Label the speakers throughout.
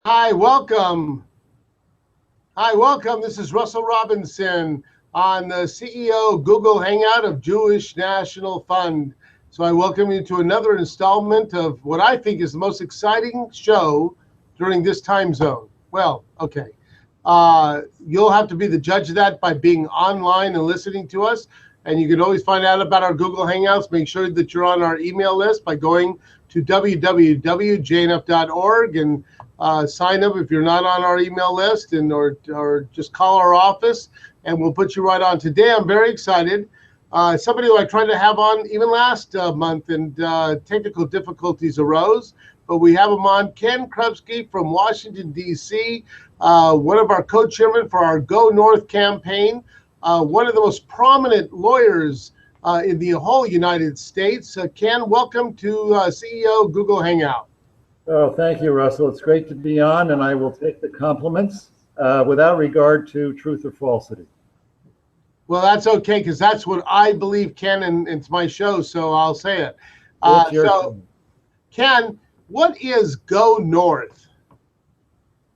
Speaker 1: Hi, welcome. Hi, welcome. This is Russell Robinson on the CEO Google Hangout of Jewish National Fund. So I welcome you to another installment of what I think is the most exciting show during this time zone. Well, okay. You'll have to be the judge of that by being online and listening to us. And you can always find out about our Google Hangouts. Make sure that you're on our email list by going to www.jnf.org and sign up if you're not on our email list, and or just call our office and we'll put you right on. Today I'm very excited. Somebody who I tried to have on even last month, and technical difficulties arose, but we have him on. Ken Krupski from Washington, D.C., one of our co-chairmen for our Go North campaign, one of the most prominent lawyers in the whole United States. Ken, welcome to CEO Google Hangout.
Speaker 2: Oh, thank you, Russell. It's great to be on, and I will take the compliments without regard to truth or falsity.
Speaker 1: Well, that's okay, because that's what I believe, Ken, and it's my show, so I'll say it. Ken, what is Go North?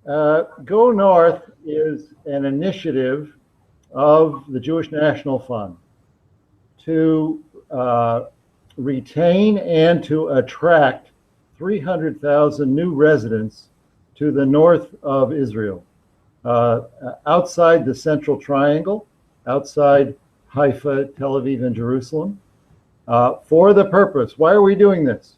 Speaker 2: Go North is an initiative of the Jewish National Fund to retain and to attract 300,000 new residents to the north of Israel, outside the Central Triangle, outside Haifa, Tel Aviv, and Jerusalem, for the purpose. Why are we doing this?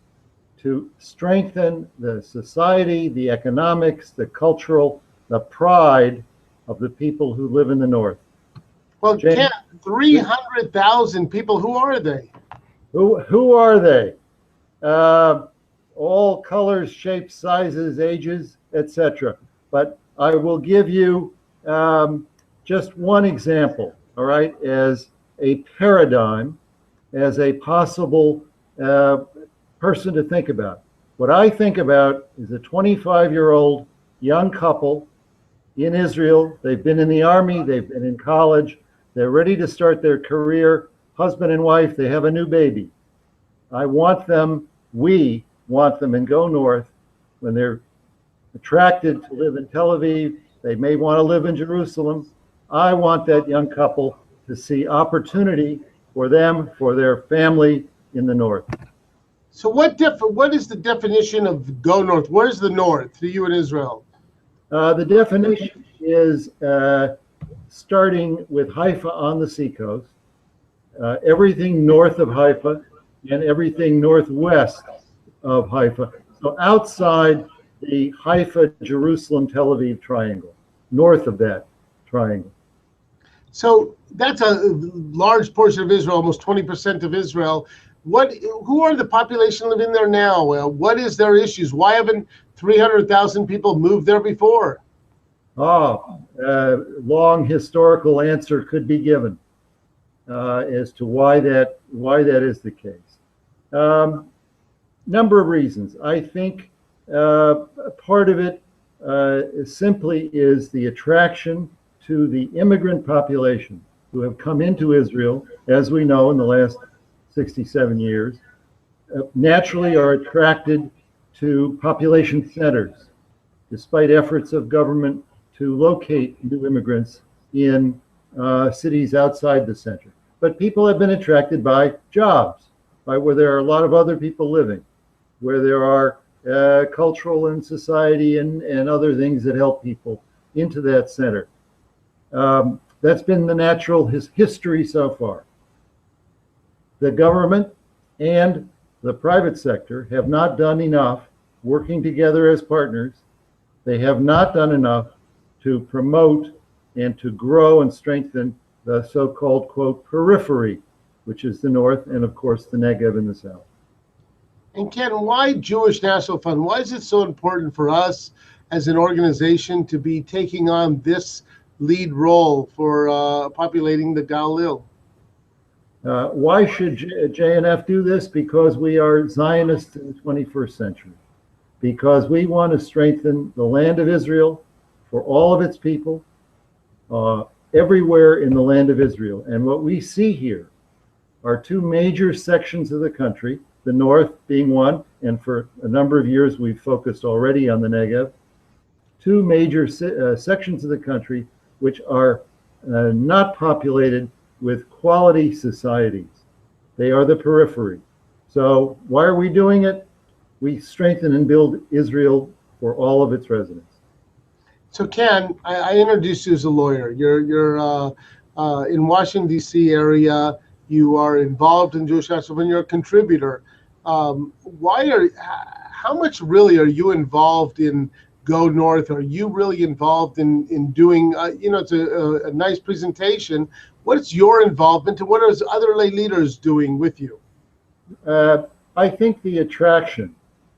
Speaker 2: To strengthen the society, the economics, the cultural, the pride of the people who live in the north.
Speaker 1: Well, Ken, 300,000 people, who are they?
Speaker 2: Who are they? All colors, shapes, sizes, ages, etc. But I will give you just one example, all right, as a paradigm, as a possible person to think about. What I think about is a 25-year-old young couple in Israel. They've been in the army, they've been in college, they're ready to start their career, husband and wife, they have a new baby. We want them in Go North when they're attracted to live in Tel Aviv. They may want to live in Jerusalem. I want that young couple to see opportunity for them, for their family in the north.
Speaker 1: So what is the definition of Go North? Where's the north to you in Israel?
Speaker 2: The definition is starting with Haifa on the seacoast, everything north of Haifa, and everything northwest of Haifa. So outside the Haifa, Jerusalem, Tel Aviv triangle, north of that triangle.
Speaker 1: So that's a large portion of Israel, almost 20% of Israel. Who are the population living there now? What is their issues? Why haven't 300,000 people moved there before?
Speaker 2: Long historical answer could be given as to why that is the case. Number of reasons. I think part of it simply is the attraction to the immigrant population who have come into Israel, as we know, in the last 67 years, naturally are attracted to population centers, despite efforts of government to locate new immigrants in cities outside the center. But people have been attracted by jobs, by where there are a lot of other people living, where there are cultural and society and other things that help people into that center. That's been the natural history so far. The government and the private sector have not done enough working together as partners. They have not done enough to promote and to grow and strengthen the so-called, quote, periphery, which is the north and, of course, the Negev in the south.
Speaker 1: And Ken, why Jewish National Fund? Why is it so important for us as an organization to be taking on this lead role for populating the Galil?
Speaker 2: Why should JNF do this? Because we are Zionists in the 21st century. Because we want to strengthen the land of Israel for all of its people, everywhere in the land of Israel. And what we see here are two major sections of the country, the north being one, and for a number of years we've focused already on the Negev, two major sections of the country which are not populated with quality societies. They are the periphery. So why are we doing it? We strengthen and build Israel for all of its residents.
Speaker 1: So Ken, I introduced you as a lawyer. You're in Washington D.C. area. You are involved in Jewish Council, and you're a contributor. How much really are you involved in Go North? Are you really involved in doing? It's a nice presentation. What's your involvement, and what are other lay leaders doing with you?
Speaker 2: I think the attraction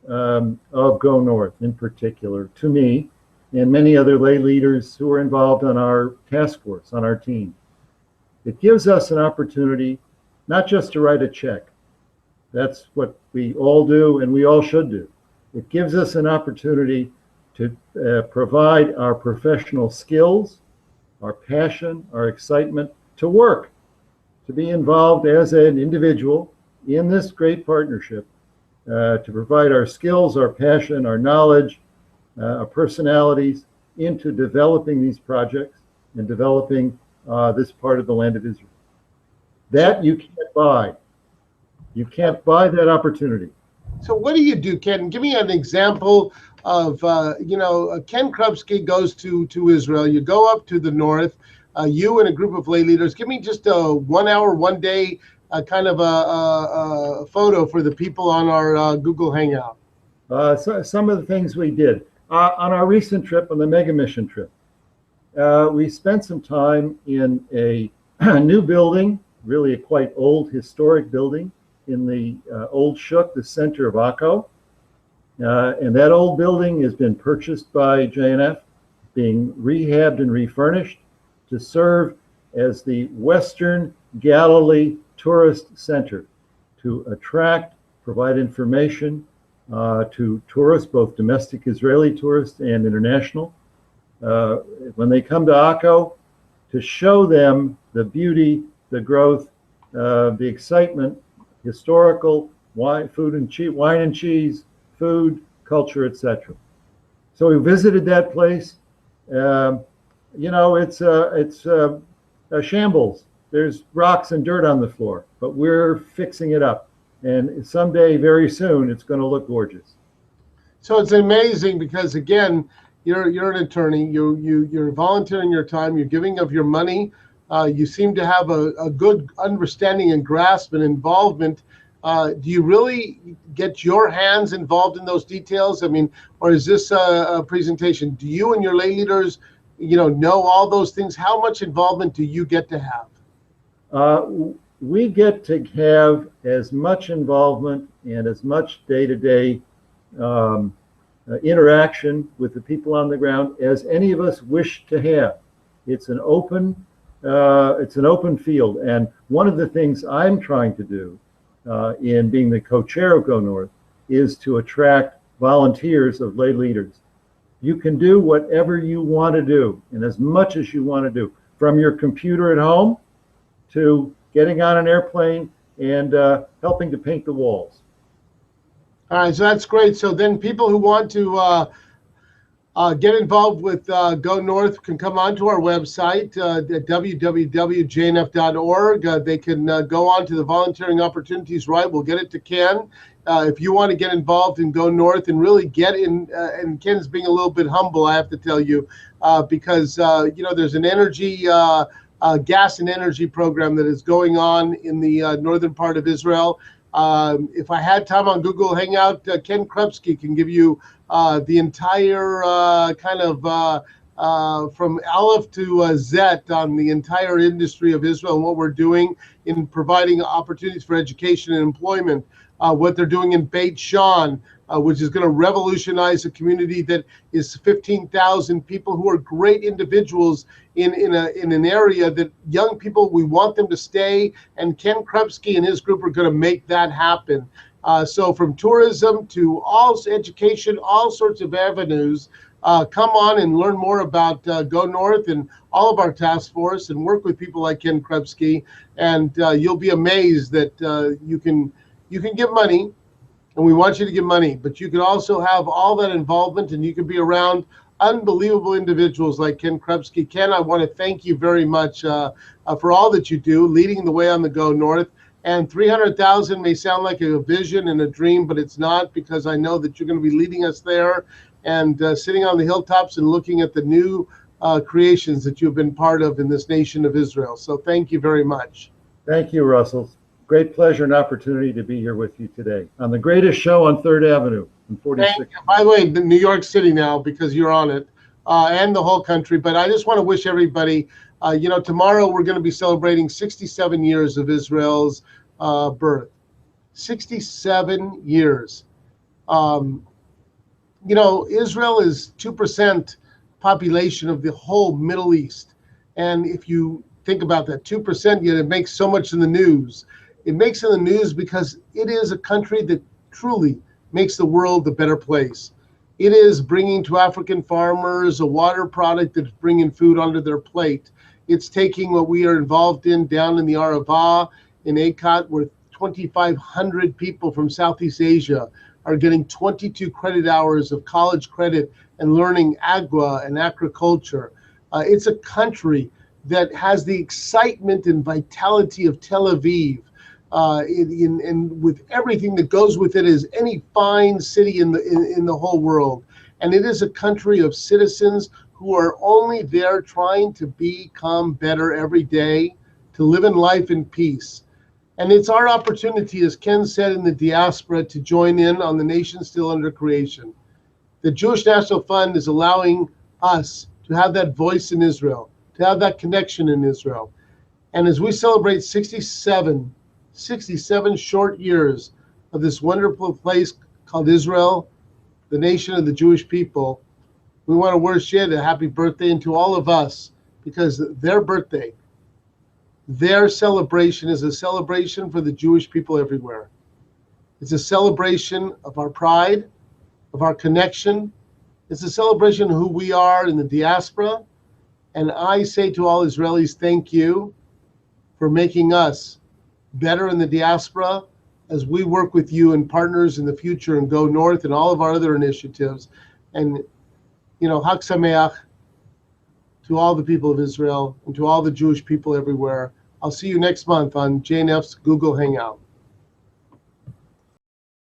Speaker 2: of Go North, in particular, to me, and many other lay leaders who are involved on our task force, on our team, it gives us an opportunity not just to write a check. That's what we all do, and we all should do. It gives us an opportunity to provide our professional skills, our passion, our excitement to work, to be involved as an individual in this great partnership, to provide our skills, our passion, our knowledge, our personalities into developing these projects and developing this part of the land of Israel. That you can't buy. You can't buy that opportunity.
Speaker 1: So what do you do, Ken? Give me an example of, Ken Krupski goes to Israel. You go up to the north, you and a group of lay leaders. Give me just a 1 hour, 1 day kind of a photo for the people on our Google Hangout.
Speaker 2: So some of the things we did. On our recent trip, on the Mega Mission trip, we spent some time in a new building, really a quite old historic building in the old Shuk, the center of Akko. And that old building has been purchased by JNF, being rehabbed and refurnished to serve as the Western Galilee Tourist Center, to attract, provide information to tourists, both domestic Israeli tourists and international. When they come to Akko, to show them the beauty, the growth, the excitement, historical, wine and cheese, food, culture, etc. So we visited that place. It's a shambles. There's rocks and dirt on the floor, but we're fixing it up. And someday, very soon, it's going to look gorgeous.
Speaker 1: So it's amazing because, again, you're an attorney. You're volunteering your time. You're giving of your money. You seem to have a good understanding and grasp and involvement. Do you really get your hands involved in those details? I mean, or is this a presentation? Do you and your lay leaders, know all those things? How much involvement do you get to have?
Speaker 2: We get to have as much involvement and as much day-to-day interaction with the people on the ground as any of us wish to have. It's an open field, and one of the things I'm trying to do in being the co-chair of Go North is to attract volunteers of lay leaders. You can do whatever you want to do and as much as you want to do, from your computer at home to getting on an airplane and helping to paint the walls.
Speaker 1: All right, so that's great. So then people who want to get involved with Go North can come onto our website at www.jnf.org. They can go on to the volunteering opportunities, right? We'll get it to Ken. If you want to get involved in Go North and really get in, and Ken's being a little bit humble, I have to tell you, because, there's an energy, gas and energy program that is going on in the northern part of Israel. If I had time on Google Hangout, Ken Krupski can give you the entire from Aleph to Zet on the entire industry of Israel and what we're doing in providing opportunities for education and employment. What they're doing in Beit Shan, which is going to revolutionize a community that is 15,000 people who are great individuals in an area that young people, we want them to stay, and Ken Krupski and his group are going to make that happen. So from tourism to all education, all sorts of avenues, come on and learn more about Go North and all of our task force and work with people like Ken Krupski, and you'll be amazed that you can give money, and we want you to give money, but you can also have all that involvement, and you can be around unbelievable individuals like Ken Krebsky. Ken, I want to thank you very much for all that you do, leading the way on the Go North. And 300,000 may sound like a vision and a dream, but it's not, because I know that you're going to be leading us there and sitting on the hilltops and looking at the new creations that you've been part of in this nation of Israel. So thank you very much.
Speaker 2: Thank you, Russell. Great pleasure and opportunity to be here with you today on the greatest show on 3rd Avenue in 46.
Speaker 1: By the way, New York City now, because you're on it, and the whole country. But I just want to wish everybody, tomorrow we're going to be celebrating 67 years of Israel's birth. 67 years. Israel is 2% population of the whole Middle East. And if you think about that, 2%, yet it makes so much in the news. It makes in the news because it is a country that truly makes the world a better place. It is bringing to African farmers a water product that's bringing food onto their plate. It's taking what we are involved in down in the Arava, in Eikat, where 2,500 people from Southeast Asia are getting 22 credit hours of college credit and learning agua and agriculture. It's a country that has the excitement and vitality of Tel Aviv, and with everything that goes with it as any fine city in the whole world. And it is a country of citizens who are only there trying to become better every day, to live in life in peace. And it's our opportunity, as Ken said, in the diaspora, to join in on the nation still under creation. The Jewish National Fund is allowing us to have that voice in Israel, to have that connection in Israel. And as we celebrate 67 short years of this wonderful place called Israel, the nation of the Jewish people, we want to wish you a happy birthday, and to all of us, because their birthday, their celebration is a celebration for the Jewish people everywhere. It's a celebration of our pride, of our connection. It's a celebration of who we are in the diaspora. And I say to all Israelis, thank you for making us better in the diaspora as we work with you and partners in the future and Go North and all of our other initiatives. And, Hag Sameach to all the people of Israel and to all the Jewish people everywhere. I'll see you next month on JNF's Google Hangout.